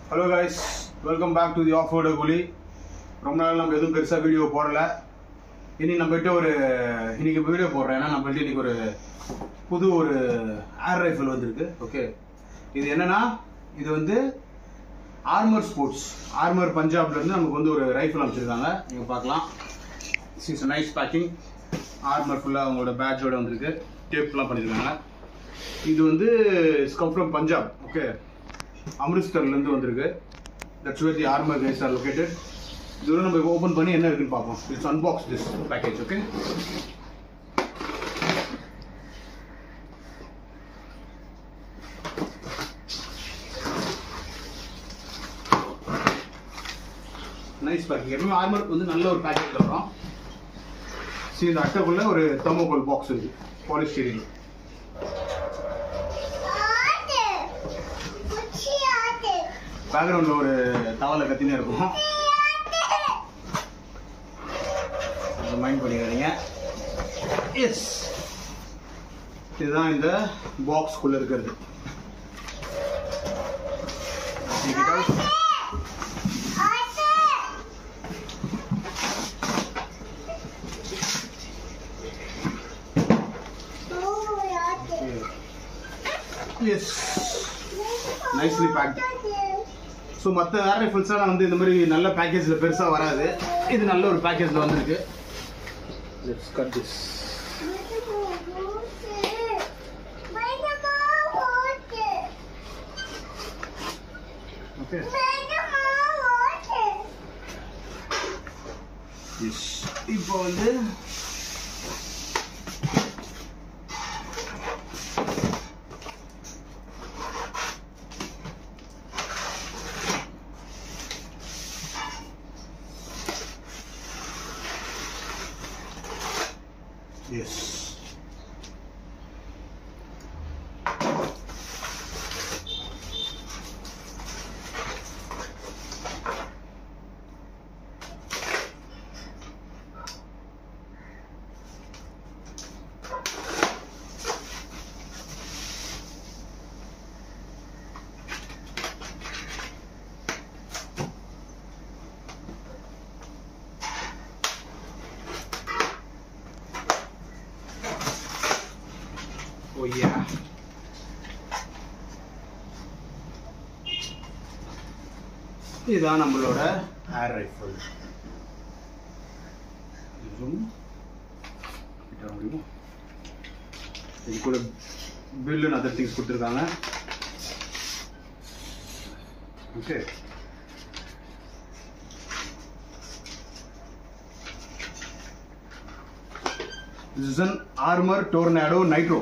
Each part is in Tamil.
Hello guys, welcome back to the off-road Gully. ரொம்ப நாள் நம்ம எதுவும் பெருசாக வீடியோ போடலை. நம்மகிட்ட இன்னைக்கு வீடியோ போடுறேன். ஏன்னா நம்மகிட்ட இன்னைக்கு புது ஏர் ரைஃபிள் வந்திருக்கு. ஓகே, இது என்னன்னா இது ஆர்மர் ஸ்போர்ட்ஸ் ஆர்மர் பஞ்சாப்லேருந்து நமக்கு ஒரு ரைஃபிள் அமைச்சிருக்காங்க. நீங்கள் பார்க்கலாம். It's nice packing. ஆர்மர் ஃபுல்லாக அவங்களோட பேட்சோட வந்திருக்கு. டேப்லாம் பண்ணியிருக்காங்க. இது it's come from Punjab. Okay, அம்ரிஸ்டர்லேருந்து வந்திருக்கு. That's where the Armor guys are located. இது நம்ம ஓப்பன் பண்ணி என்ன இருக்குன்னு பார்ப்போம். It's unbox this package. Okay, nice packing. எப்பவுமே ஆர்மர் நல்ல ஒரு பேக்கேஜ் வரும். இந்த அட்டைக்குள்ள ஒரு தெர்மோகோல் பாக்ஸ் இருக்கு, பாலிஸ்டிரீன். பேக்ரவுண்ட்ல ஒரு தவளை கத்தினே இருக்கும், மைண்ட் பண்ணிக்கிறீங்க. எஸ், இதுதான் இந்த பாக்ஸ் குள்ள இருக்கிறது. S, nicely fact. ஸோ மற்ற ஏர் ரைஃபிள்ஸ்லாம் இந்த மாதிரி நல்ல பேக்கேஜில் பெருசாக வராது. இது நல்ல ஒரு பேக்கேஜில் வந்திருக்கு. Let's cut this. Okay, yes. இப்போ yes, oh yeah, இதுதான் நம்மளோட ஏர் ரைஃபிள். இது கூட பில் அண்ட் அதர் திங்ஸ் கொடுத்துருக்காங்க. Okay, this is an Armor Tornado Nitro.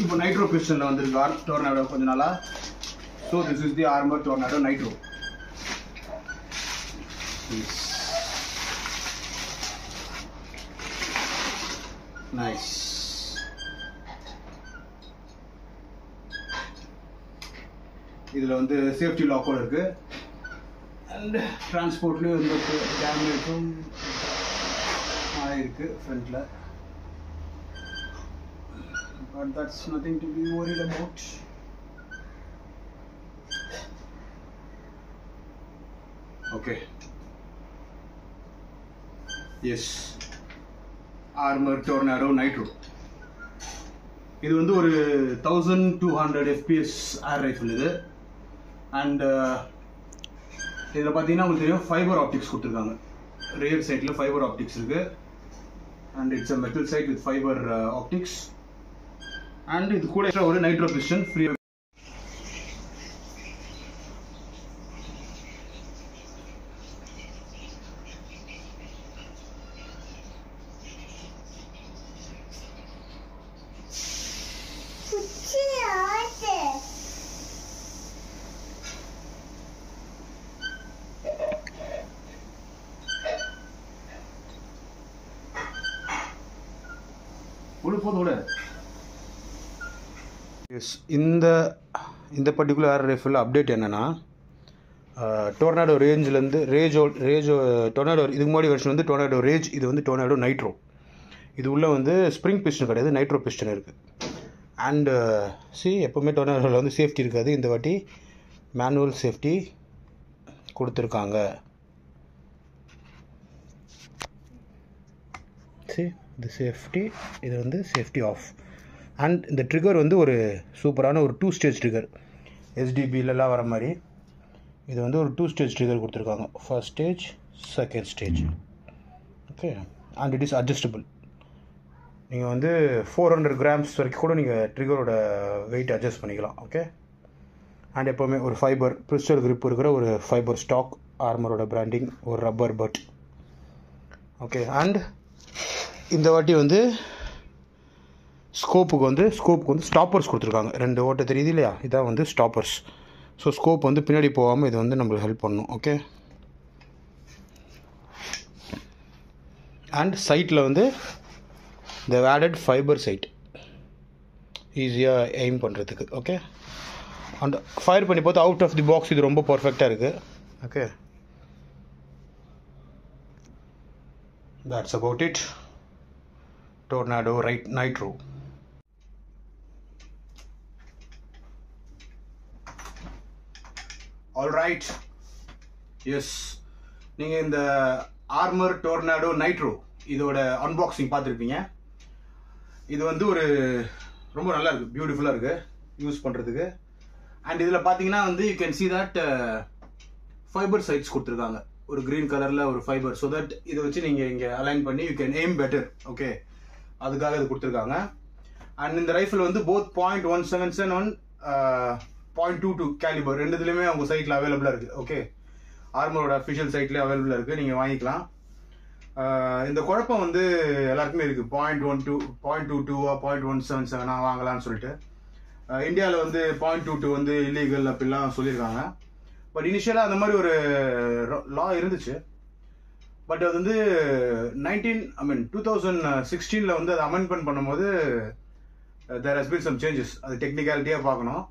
இப்போ நைட்ரோ பிஸ்டன்ல வந்திருக்கு டோர்னாடோ கொஞ்ச நாளா. So this is the Armor tornado Nitro. Nice. இதில் சேஃப்டி லாக்கோட இருக்கு. அண்ட் டிரான்ஸ்போர்ட்லேயும் டேமேஜும் ஆயிருக்கு ஃப்ரண்ட்ல. But that's nothing to be worried about. Okay. Yes. Armor Tornado Nitro. இது ஒரு 1200 FPS ஏர் ரைஃபிள் இது. அண்ட் இதில் பார்த்தீங்கன்னா உங்களுக்கு தெரியும் ஃபைபர் ஆப்டிக்ஸ் கொடுத்துருக்காங்க. ரியர் சைடில் ஃபைபர் ஆப்டிக்ஸ் இருக்கு. And it's a metal sight with fibre optics. And இது கூட ஒரு நைட்ரோ பிஸ்டன் ஃப்ரீ. போதோட எஸ், இந்த பர்டிகுலர் ஏர் ரைஃபிள் அப்டேட் என்னென்னா, டோர்னாடோ ரேஞ்சிலேருந்து டோர்னாடோ இதுக்கு முன்னாடி வெர்ஷன் டோர்னாடோ ரேஜ், இது டோர்னாடோ நைட்ரோ. இது உள்ள ஸ்ப்ரிங் பிஸ்டன் கிடையாது, நைட்ரோ பிஸ்டன் இருக்குது. அண்ட் எப்போவுமே டோர்னாடோவில் சேஃப்டி இருக்காது. இந்த வாட்டி மேனுவல் சேஃப்டி கொடுத்துருக்காங்க. see the safety, இது வந்து சேஃப்டி ஆஃப். அண்ட் இந்த ட்ரிகர் வந்து ஒரு சூப்பரான ஒரு 2 ஸ்டேஜ் ட்ரிகர், எஸ்டிபிலலாம் வர மாதிரி. இது வந்து ஒரு 2 ஸ்டேஜ் ட்ரிகர் கொடுத்துருக்காங்க, first stage, second stage. Okay, and it is adjustable. நீங்கள் வந்து 400 கிராம்ஸ் வரைக்கும் கூட நீங்கள் ட்ரிகரோட வெயிட் அட்ஜஸ்ட் பண்ணிக்கலாம். ஓகே, அண்ட் எப்போவுமே ஒரு ஃபைபர் பிரிஸ்டல் grip இருக்கிற ஒரு ஃபைபர் ஸ்டாக், ஆர்மரோட பிராண்டிங், ஒரு ரப்பர் பட். ஓகே, அண்ட் இந்த வாட்டி வந்து ஸ்கோப்புக்கு வந்து ஸ்டாப்பர்ஸ் கொடுத்துருக்காங்க. 2 ஓட்டை தெரியுது இல்லையா, இதான் வந்து ஸ்டாப்பர்ஸ். ஸோ ஸ்கோப் வந்து பின்னாடி போகாமல் இது வந்து நம்மளுக்கு ஹெல்ப் பண்ணும். ஓகே, அண்ட் சைட்டில் வந்து இந்த ஆடட் ஃபைபர் சைட் ஈஸியாக எய்ம் பண்ணுறதுக்கு. ஓகே, அண்ட் ஃபயர் பண்ணி பார்த்து அவுட் ஆஃப் தி பாக்ஸ் இது ரொம்ப பர்ஃபெக்டாக இருக்குது. Okay, that's about it. Tornado Nitro. All right, yes, நீங்கள் இந்த ஆர்மர் டோர்னாடோ நைட்ரோ இதோட அன்பாக்சிங் பார்த்துருப்பீங்க. இது வந்து ஒரு ரொம்ப நல்லா இருக்குது, பியூட்டிஃபுல்லாக இருக்குது யூஸ் பண்ணுறதுக்கு. அண்ட் இதில் பார்த்தீங்கன்னா வந்து you can see that fibre sights கொடுத்துருக்காங்க, ஒரு க்ரீன் கலரில் ஒரு ஃபைபர், ஸோ தட் இதை வச்சு நீங்கள் இங்கே அலைன் பண்ணி you can aim better. Okay, அதுக்காக இது கொடுத்துருக்காங்க. அண்ட் இந்த ரைஃபிள் வந்து போத் .177 .22 கேலிபர் ரெண்டுத்துலையுமே அவங்க சைட்டில் அவைலபிளாக இருக்குது. ஓகே, ஆர்மரோட அஃபிஷியல் சைட்லேயே அவைலபிளாக இருக்குது, நீங்கள் வாங்கிக்கலாம். இந்த குழப்பம் வந்து எல்லாருக்குமே இருக்குது, .12 .22 .177 வாங்கலாம்னு சொல்லிட்டு. இந்தியாவில் வந்து .22 வந்து இல்லீகல் அப்படிலாம் சொல்லியிருக்காங்க. பட் இனிஷியலாக அந்த மாதிரி ஒரு லா இருந்துச்சு. பட் அது வந்து 2016 வந்து அதை அமெண்ட்மெண்ட் பண்ணும்போது there has been some changes. அது டெக்னிக்காலிட்டியாக பார்க்கணும்.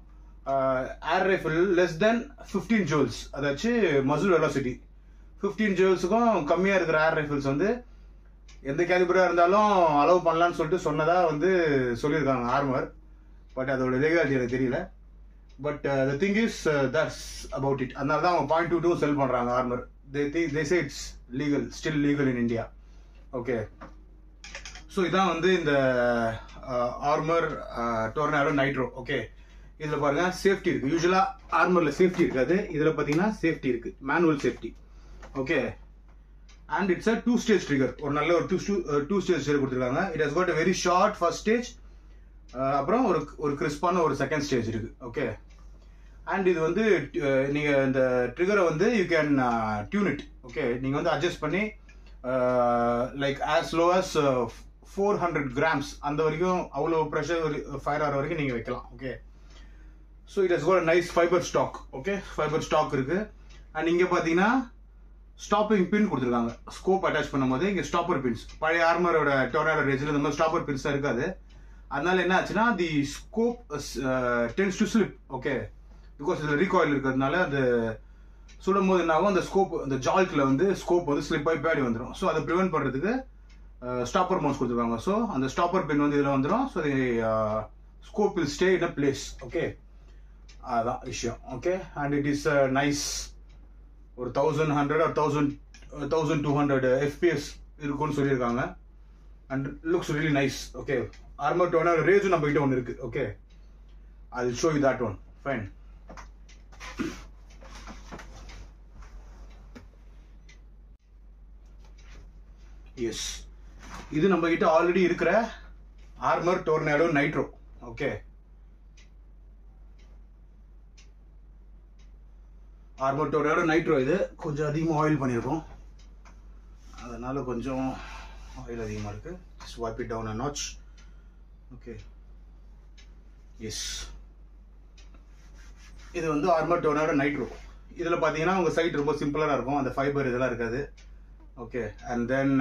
Air rifle less than 15 joules, அதாச்சு மசுல் வெலாசிட்டி 15 joules-க்கும் கம்மியாக இருக்கிற ஏர் ரைஃபிள்ஸ் வந்து எந்த கேலிபராக இருந்தாலும் அலோவ் பண்ணலான்னு சொல்லிட்டு சொன்னதாக வந்து சொல்லியிருக்காங்க ஆர்மர். பட் அதோட லீகாலிட்டி எனக்கு தெரியல. But the thing is that's about it. அதனால தான் அவங்க .22 செல் பண்ணுறாங்க armour. they say it's legal, still legal in India. Okay, so இதான் வந்து இந்த ஆர்மர் டோர்னாடோ நைட்ரோ. ஓகே, இதில் பாருங்க சேஃப்டி இருக்கு. யூஸ்வலாக ஆர்மரில் சேஃப்டி இருக்காது, இதில் பார்த்தீங்கன்னா சேஃப்டி இருக்கு, manual safety. Okay, and it's a 2 stage trigger, ஒரு நல்ல ஒரு 2 ஸ்டேஜ் ட்ரிகர் கொடுத்துருக்காங்க. It has got a very short first stage, அப்புறம் ஒரு கிறிஸ்பான ஒரு செகண்ட் ஸ்டேஜ் இருக்கு. ஓகே, அண்ட் இது வந்து நீங்கள் இந்த ட்ரிகரை வந்து you can tune it. Okay, நீங்கள் வந்து அட்ஜஸ்ட் பண்ணி like as low as 400 grams அந்த வரைக்கும், அவ்வளோ ப்ரெஷர் ஃபயர் ஆகிற வரைக்கும் நீங்கள் வைக்கலாம். Okay, so it has got nice fibre stock. Okay, fibre stock இருக்கு. அண்ட் இங்கே பார்த்தீங்கன்னா ஸ்டாப்பிங் பின் கொடுத்துருக்காங்க. ஸ்கோப் அட்டாச் பண்ணும்போது இங்கே ஸ்டாப்பர் பின்ஸ், பழைய ஆர்மரோட டோர்னாடோ ரேஞ்சில் இந்த மாதிரி ஸ்டாப்பர் பின்ஸாக இருக்காது. அதனால என்ன ஆச்சுன்னா the scope tends to slip. Okay, because இதில் ரீகாயில் இருக்கிறதுனால அது சுடும் போது என்ன ஆகும், அந்த ஸ்கோப், அந்த ஜால்ட்டில் வந்து ஸ்கோப் வந்து ஸ்லிப் ஆகி பேடி வந்துடும். ஸோ அதை ப்ரிவென்ட் பண்ணுறதுக்கு ஸ்டாப்பர் மவுண்ட்ஸ் கொடுத்துருக்காங்க. ஸோ அந்த ஸ்டாப்பர் பின் வந்து இதில் வந்துடும். So scope will stay in a place. Okay, அதுதான் விஷயம். Okay, and it is nice, ஒரு 1100 or 1200 FPS இருக்கும்னு சொல்லியிருக்காங்க. And looks really nice. Okay, Armor Tornado ரேஜும் நம்ம கிட்ட ஒன்று இருக்கு. Okay, I will show you that one. Fine. Yes, இது நம்ம கிட்ட ஆல்ரெடி இருக்கிற Armor tornado Nitro. Okay, Armor tornado Nitro. இது கொஞ்சம் அதிகமாக ஆயில் பண்ணியிருக்கோம், அதனால கொஞ்சம் ஆயில் அதிகமாக இருக்கு. Swipe it down a notch. Okay, yes, இது வந்து ஆர்மர் டோர்னாடோ நைட்ரோ. இதில் பார்த்தீங்கன்னா உங்கள் சைட் ரொம்ப சிம்பிளாக இருக்கும், அந்த ஃபைபர் இதெல்லாம் இருக்காது. Okay, and then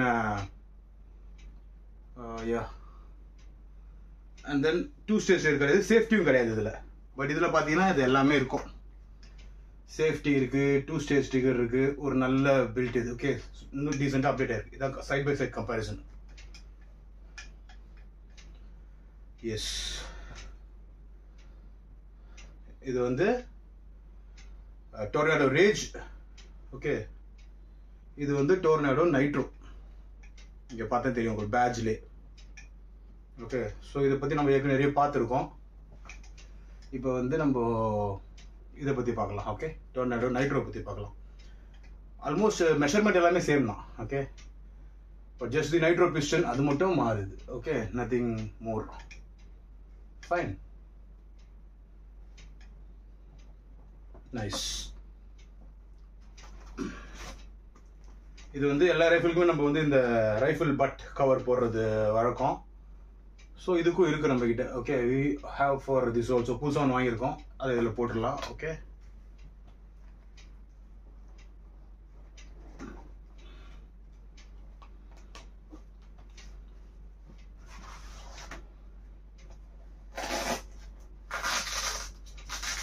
and then 2 stage இருக்காது, சேஃப்டியும் கிடையாது இதில். பட் இதில் பார்த்தீங்கன்னா இது எல்லாமே இருக்கும். சேஃப்டி இருக்கு, 2 ஸ்டேஜ் ட்ரிகர் இருக்கு, ஒரு நல்ல பில்ட் இது. ஓகே, இன்னும் டீசெண்டாக அப்டேட் ஆயிருக்கு. இதான் side by side comparison. Yes, இது வந்து டோர்னாடோ ரேஜ் ஓகே, இது வந்து டோர்னாடோ நைட்ரோ. இங்கே பார்த்தா தெரியும் உங்களுக்கு பேட்ச்லே. ஓகே, ஸோ இதை பற்றி நம்ம ஏற்கனவே நிறைய பார்த்துருக்கோம். இப்போ வந்து நம்ம இதை பற்றி பார்க்கலாம். ஓகே, டோர்னாடோ நைட்ரோ பற்றி பார்க்கலாம். ஆல்மோஸ்ட் மெஷர்மெண்ட் எல்லாமே சேம் தான். Okay, but just the nitro piston அது மட்டும் மாறுது. Okay, nothing more. Fine, nice. இது வந்து எல்லா ரைஃபிளுக்குமே நம்ம வந்து இந்த ரைஃபிள் பட் கவர் போடுறது வழக்கம். ஸோ இதுக்கும் இருக்கு நம்ம கிட்ட. Okay, we have for this also. புதுசாக ஒன்று வாங்கியிருக்கோம், அதை இதில் போட்டுடலாம். ஓகே,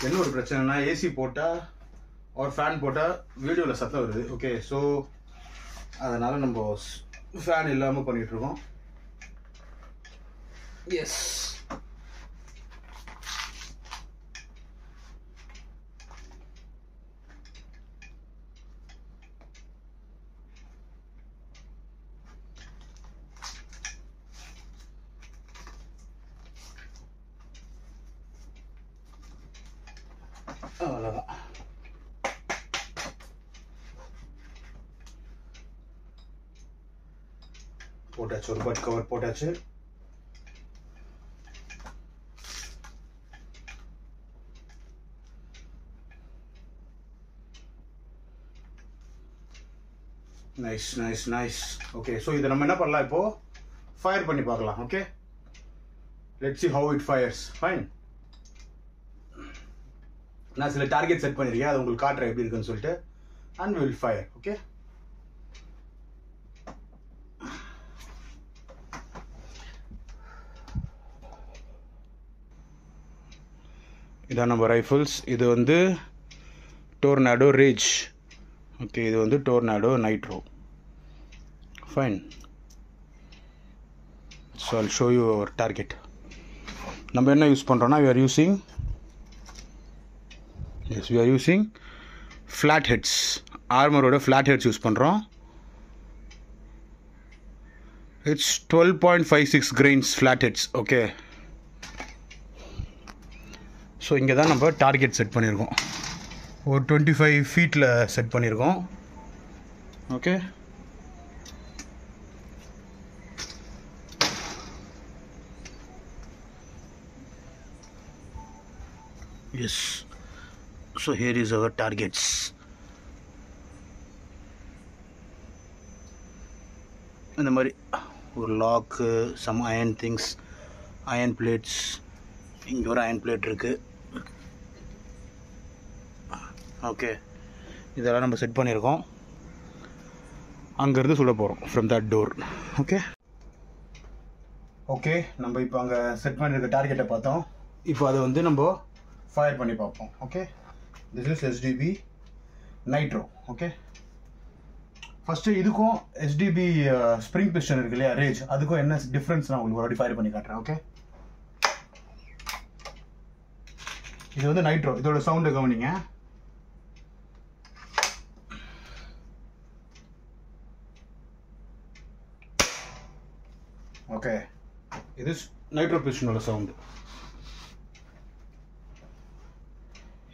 என்ன ஒரு பிரச்சனைனா ஏசி போட்டால் ஒரு ஃபேன் போட்டால் வீடியோவில் சத்தம் வருது. ஓகே, ஸோ அதனால் நம்ம ஃபேன் இல்லாமல் பண்ணிகிட்ருக்கோம். எஸ், அவ்வளோதான். போட்டாச்சு, ஒரு பட் கவர் போட்டாச்சு. Nice nice nice. Okay, so இதை நம்ம என்ன பண்ணலாம், இப்போ ஃபயர் பண்ணி பார்க்கலாம். Okay, let's see how it fires. Fine, நான் சில டார்கெட் செட் பண்ணியிருக்கேன், அது உங்களுக்கு காட்டுறேன் எப்படி இருக்குன்னு சொல்லிட்டு. And we will fire. Okay, இதான் நம்ம ரைஃபிள்ஸ். இது வந்து டோர்னாடோ ரேஜ். ஓகே, இது வந்து Tornado Nitro. Fine, so I'll show you our target. நம்ம என்ன யூஸ் பண்ணுறோன்னா, we are using flat heads. ஆர்மரோட ஃப்ளாட் ஹெட்ஸ் யூஸ் பண்ணுறோம். It's 12.56 grains flat heads. Okay, so இங்கே தான் நம்ம டார்கெட் செட் பண்ணியிருக்கோம். ஒரு 25 ஃபீட்டில் செட் பண்ணியிருக்கோம். Okay, yes. So here is our targets. இந்த மாதிரி ஒரு lock, some iron things, iron plates. இங்கே ஒரு அயன் பிளேட் இருக்குது. ஓகே, இதெல்லாம் நம்ம செட் பண்ணியிருக்கோம். அங்கேருந்து சுட போகிறோம் from that door. Okay, okay, நம்ம இப்போ அங்கே செட் பண்ணியிருக்க டார்கெட்டை பார்த்தோம். இப்போ அதை வந்து நம்ம ஃபயர் பண்ணி பார்ப்போம். Okay, this is SDB nitro. Okay, first இதுக்கும் SDB ஸ்ப்ரிங் பிஸ்டன் இருக்கு இல்லையா, ரேஜ், அதுக்கும் என்ன டிஃப்ரென்ஸ் நான் உங்களுக்கு ஒரு ஃபயர் பண்ணி காட்டுறேன். ஓகே, இது வந்து நைட்ரோ. இதோட சவுண்டை கவனிங்க. ஓகே, இது நைட்ரோ பிஸ்டனோட சவுண்டு.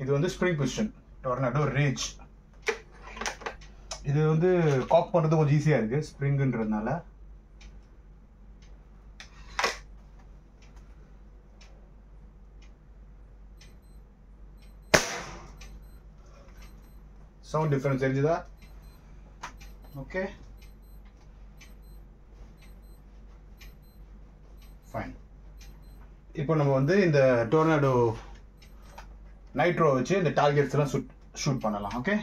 இது வந்து ஸ்ப்ரிங் பிஸ்டன் டோர்னாடோ ரேஜ். இது வந்து காக் பண்ணுறது கொஞ்சம் ஈஸியாக இருக்குது ஸ்ப்ரிங்குன்றதுனால. சவுண்ட் டிஃபரன்ஸ் தெரிஞ்சுதா? Okay, fine. இப்போ நம்ம வந்து இந்த டோர்னாடோ நைட்ரோ வச்சு இந்த டார்கெட்ஸ் எல்லாம் ஷூட் பண்ணலாம். Okay,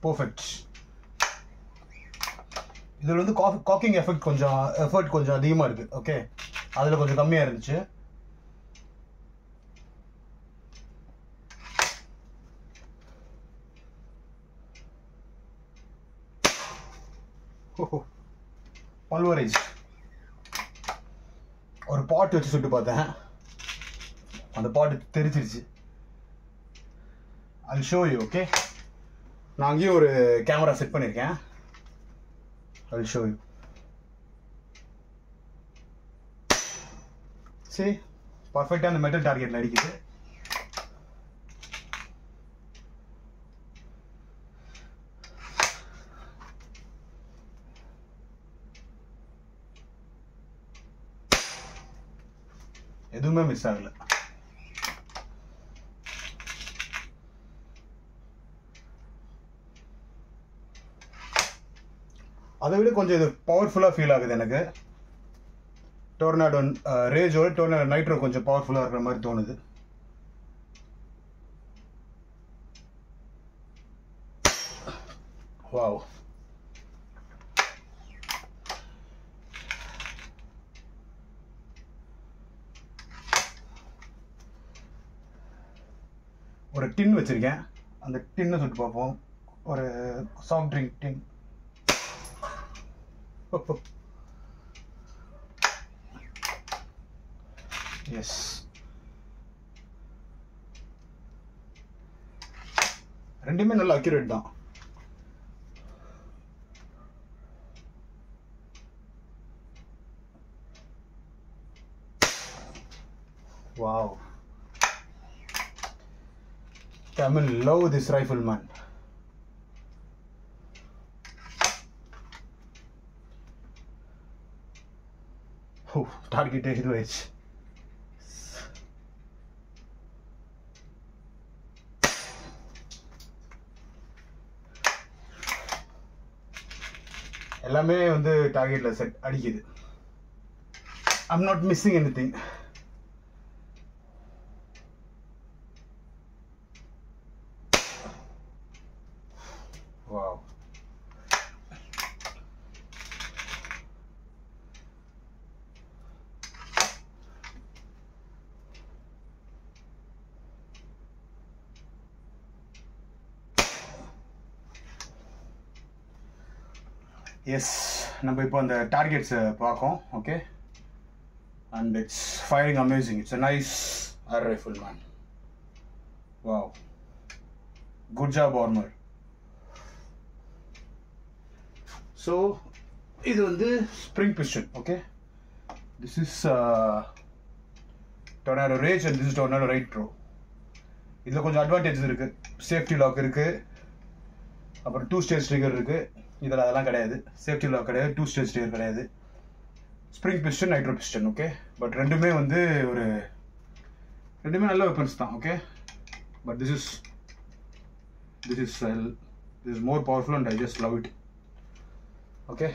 perfect. இதில் வந்து காக்கிங் எஃபெக்ட் கொஞ்சம் அதிகமாக இருக்குது. ஓகே, அதில் கொஞ்சம் கம்மியாக இருந்துச்சு. பல்வரைஸ் ஒரு பாட் வச்சு சுட்டு பார்த்தேன், அந்த பாட்டு தெரிச்சிருச்சு. I'll show you, okay? நான் அங்கேயும் ஒரு கேமரா செட் பண்ணியிருக்கேன். I'll show you. See, பர்ஃபெக்டாக அந்த மெட்டல் டார்கெட்டில் அடிக்குது. எதுவுமே மிஸ் ஆகல. அதை விட கொஞ்சம் இது பவர்ஃபுல்லாக ஃபீல் ஆகுது எனக்கு. டோர்னாடோ ரேஜோட டோர்னாடோ நைட்ரோ கொஞ்சம் பவர்ஃபுல்லாக இருக்கிற மாதிரி தோணுது. வாவ், ஒரு டின் வச்சிருக்கேன், அந்த டின்னை சுட்டு பார்ப்போம். ஒரு சாஃப்ட் ட்ரிங்க் டின். எஸ், ரெண்டுமே நல்ல அக்யூரேட் தான். Wow, Tamil love this rifle, man. Oh, target hero edge. எல்லாமே வந்து டார்கெட்ல செட் அடிக்குது. I'm not missing anything. Wow. Yes, நம்ம இப்போ அந்த டார்கெட்ஸை பார்க்கோம். Okay, and it's firing amazing. It's a nice air rifle, man. Wow, good job Armor. So இது வந்து spring piston. Okay, this is Tornado Rage and this is Tornado Nitro. இதில் கொஞ்சம் அட்வான்டேஜஸ் இருக்குது. சேஃப்டி லாக் இருக்குது, அப்புறம் 2 ஸ்டேஜ் ட்ரிகர் இருக்குது. இதில் அதெல்லாம் கிடையாது. சேஃப்டி லாக் கிடையாது, 2 ஸ்டேஜ் ட்ரிகர் கிடையாது. Spring piston, nitro piston. Okay, but ரெண்டுமே வந்து ரெண்டுமே நல்ல வெப்பன்ஸ் தான். Okay, but this is more powerful and I just love it. Okay.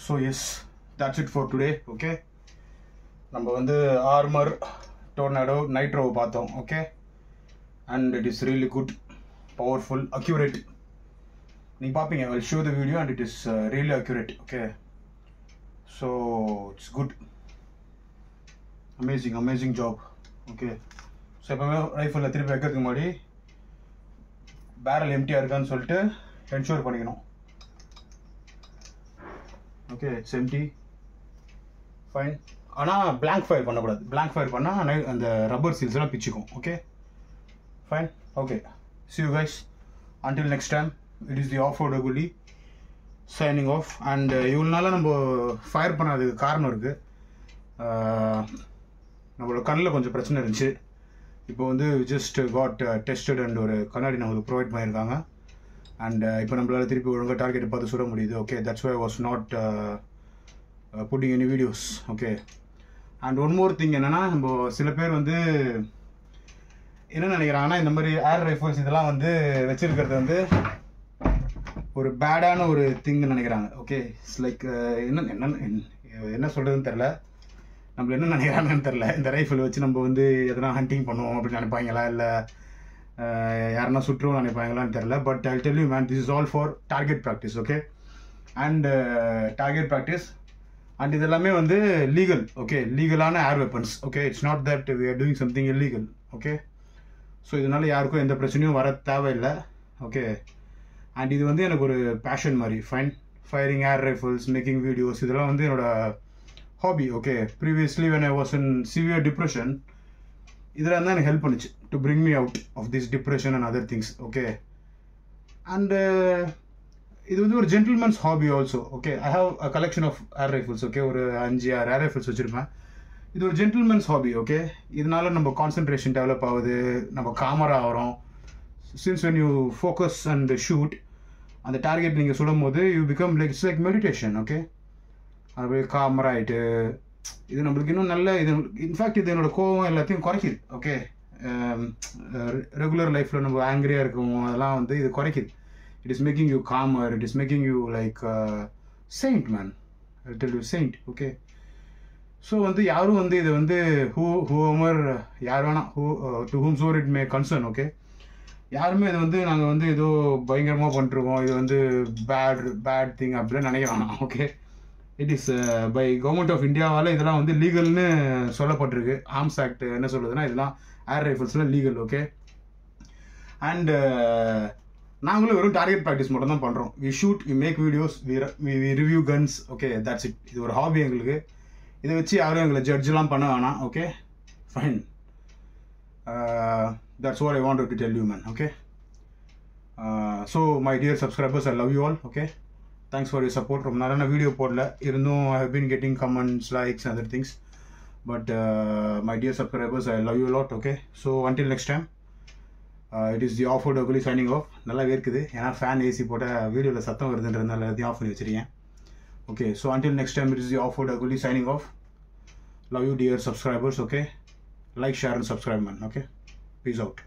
So yes that's it for today. Okay, நம்ம வந்து ஆர்மர் டோர்னாடோ நைட்ரோ பார்த்தோம். Okay, and it is really good, powerful, accurate. நீங்கள் பார்ப்பீங்க, I will show the video and it is really accurate. Okay, so it's good, amazing job. Okay, so எப்போவுமே ரைஃபிளில் திருப்பி வைக்கிறதுக்கு முன்னாடி பேரல் எம்டியாக இருக்கான்னு சொல்லிட்டு என்ஷூர் பண்ணிக்கணும். Okay, it's empty, fine. ஆனால் பிளாங்க் ஃபயர் பண்ணக்கூடாது. பிளாங்க் ஃபயர் பண்ணால் அந்த ரப்பர் சீல்ஸ் எல்லாம் பிச்சுக்கும். Okay, fine. Okay, see you guys until next time. It is the off-road Gully signing off. And இவ்வளோ நம்ம ஃபயர் பண்ணாததுக்கு காரணம் இருக்குது. நம்மளோட கண்ணில் கொஞ்சம் பிரச்சனை இருந்துச்சு. இப்போ வந்து ஜஸ்ட் காட் டெஸ்டட் அண்ட் ஒரு கண்ணாடி நம்மளுக்கு ப்ரொவைட் பண்ணியிருக்காங்க. அண்ட் இப்போ நம்மளால் திருப்பி ஒழுங்காக டார்கெட்டை பார்த்து சுட முடியுது. Okay, that's why I was not putting any videos. Okay, and one more thing என்னென்னா, நம்ம சில பேர் வந்து என்ன நினைக்கிறாங்கன்னா, இந்த மாதிரி ஏர் ரைஃபிள்ஸ் இதெல்லாம் வந்து வச்சிருக்கிறது வந்து ஒரு பேடான ஒரு திங்னு நினைக்கிறாங்க. ஓகே, இட்ஸ் லைக் என்ன சொல்கிறதுன்னு தெரில, நம்மள என்ன நினைக்கிறாங்கன்னு தெரில. இந்த ரைஃபிள் வச்சு நம்ம வந்து எதனா ஹண்டிங் பண்ணுவோம் அப்படின்னு நினைப்பாங்களா, இல்லை யாருன்னா சுற்றுவோம் நினைப்பாங்களான்னு தெரில. But I tell you man, this is all for target practice. Okay, and target practice and இதெல்லாமே வந்து லீகல். ஓகே, லீகலான air weapons. Okay, it's not that we are doing something illegal. Okay, so இதனால் யாருக்கும் எந்த பிரச்சனையும் வர தேவையில்லை. ஓகே, அண்ட் இது வந்து எனக்கு ஒரு பேஷன் மாதிரி. Fine, firing air rifles, making videos, இதெல்லாம் வந்து என்னோட hobby. Okay, previously when I was in severe depression, இதில் தான் எனக்கு ஹெல்ப் பண்ணுச்சு to bring me out of this depression and other things. Okay, and இது வந்து ஒரு gentleman's hobby also. Okay, I have a collection of air rifles. Okay, ஒரு 5-6 ஏர் ரைஃபிள்ஸ் வச்சுருப்பேன். இது ஒரு ஜென்டில்மேன்ஸ் ஹாபி. ஓகே, இதனால நம்ம கான்சன்ட்ரேஷன் டெவலப் ஆகுது, நம்ம காமராக ஆகிறோம். Since when you focus and shoot, அந்த டார்கெட் நீங்கள் சுடும் போது you become like it's like meditation. Okay, அப்படியே காமரா ஆகிட்டு இது நம்மளுக்கு இன்னும் நல்ல இது. இன்ஃபேக்ட் இது என்னோட கோவம் எல்லாத்தையும் குறைக்குது. ஓகே, ரெகுலர் லைஃப்பில் நம்ம ஆங்கிரியாக இருக்கோம், அதெல்லாம் வந்து இது குறைக்குது. It is making you calmer, it is making you like saint man, I tell you saint. Okay, so வந்து யாரும் வந்து இதை வந்து ஹூஎவர் யார் வேணாம், to whom so it may concern. Okay, யாருமே இது வந்து நாங்கள் வந்து ஏதோ பயங்கரமாக பண்ணிருக்கோம், இது வந்து பேட் திங் அப்படிலாம் நினைக்க வேணாம். Okay, it is by government of இந்தியாவால் இதெல்லாம் வந்து லீகல்னு சொல்லப்பட்டிருக்கு. ஆர்ம்ஸ் ஆக்ட் என்ன சொல்லுதுன்னா, இதெல்லாம் ஏர் ரைஃபிள்ஸ்லாம் லீகல். ஓகே, அண்ட் நாங்களும் வெறும் டார்கெட் ப்ராக்டிஸ் மட்டும் தான் பண்ணுறோம். We shoot, we make videos, we review guns. Okay, that's it. இது ஒரு ஹாபி எங்களுக்கு. இதை வச்சு யாரும் எங்களை ஜட்ஜெலாம் பண்ண வேணாம். Okay, fine. That's what I wanted to tell you, man. Okay, so my dear subscribers, I love you all. Okay, thanks for your support. ரொம்ப நாளான வீடியோ போடல இருந்தும் I have been getting comments, likes and other things, but my dear subscribers, I love you a lot. Okay, so until next time, it is the off-road Gully signing off. நல்லா இருக்குது, ஏன்னா ஃபேன் ஏசி போட்ட வீடியோவில் சத்தம் வருதுன்றதுனால எல்லாத்தையும் ஆஃப் பண்ணி வச்சிருக்கேன். Okay, so until next time, it is the off-road Gully signing off. Love you, dear subscribers. Okay, like, share and subscribe, man. Okay, peace out.